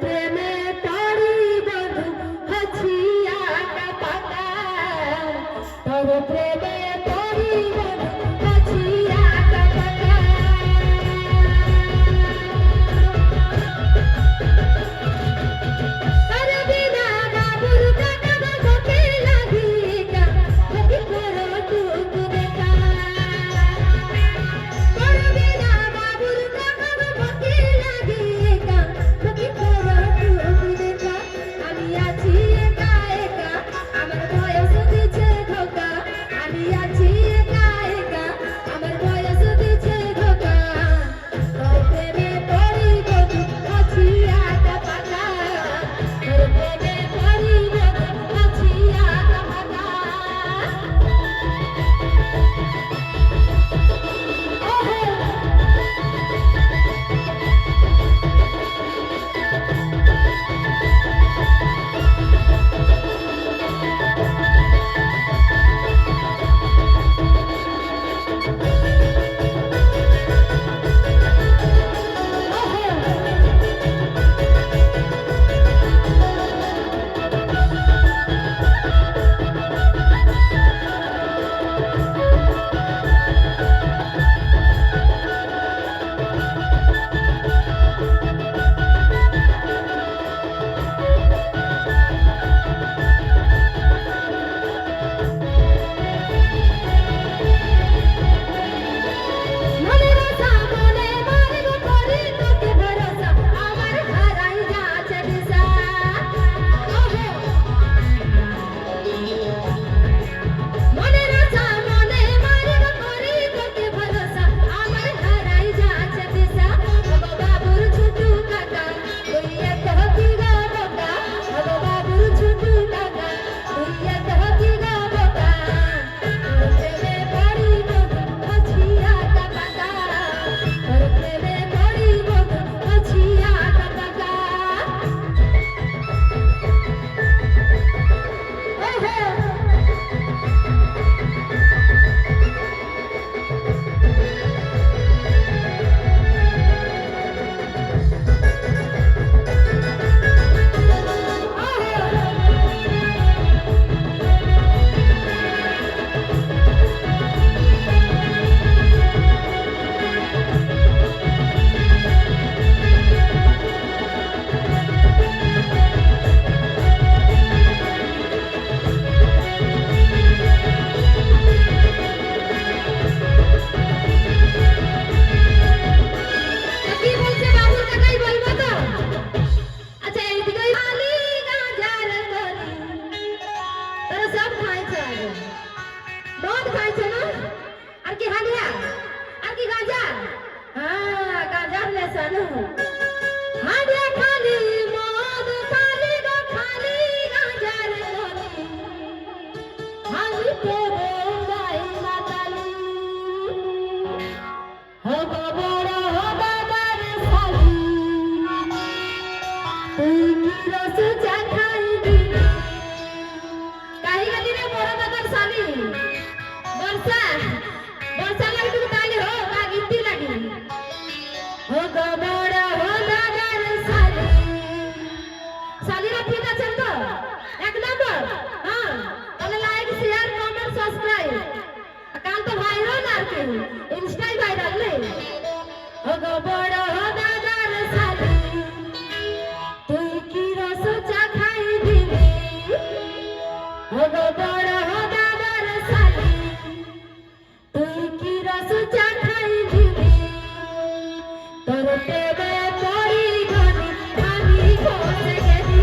প্রেমে পড়ি বধু হছিয়া পাতা তোর প্রেমে পড়ি বধু হছিয়া পাতা তোর বিনা বাবুর কাকা গকে লাগিকা গতি করো টুক দেখা তোর বিনা বাবুর কাকা গকে লাগিকা গতি করো টুক দেখা আমি আছি একা একা আমার বয়স দিছে ধোকা আমি আছি একা একা আমার বয়স দিছে ধোকা তোর প্রেমে পড়ি বধু হছিয়া পাতা তোর প্রেমে পড়ি বধু হছিয়া পাতা মনের সামনে মারব করি তোকে ভরসা আমার হারাই যাচ্ছে দিশা মনের সামনে মারব করি তোকে ভরসা আমার হারাই যাচ্ছে দিশা ওগো বাবুর ছোটু কাকা তুই এত কি গো বোকা ওগো বাবুর ছোটু কাকা তুই এত কি গো বোকা তোর প্রেমে পড়ি বধু হছিয়া পাতা তোর প্রেমে পড়ি বধু হছিয়া পাতা কি বলছে বাবুর কাকাই বলবো তো আচ্ছা এইদিকে খালি গাজার তরি তোরা সব খাইছে আগে মদ খাইছে না আর কি হালিয়া আর কি গাঁজা হ্যাঁ গাঁজার নেশা না হালিয়া খালি মদ খালি গো খালি গাঁজার তরি খালি প্রেমে গাই মাতালি হব বড় হবার সালি তুই কি রস চা খাইবি কাহি গালি রে বড় দাদার সালি বর্ষা বর্ষা লাগি তুই তালি হো বা গীতি লাগি হব বড় দাদার সালি সালিরা ঠিক আছেন তো এক নম্বর হ্যাঁ তাহলে লাইক শেয়ার কমেন্ট সাবস্ক্রাইব কাল তো ভাইরাল আর কি ইনস্টাই ভাইরাল নেই ওগো বড় দাদার সালি তুই কি রস চা খাইবি ওগো বড় দাদার সালি তুই কি রস চা খাইবি তোর প্রেমে পড়ি গনি আমি খোঁজে গেলি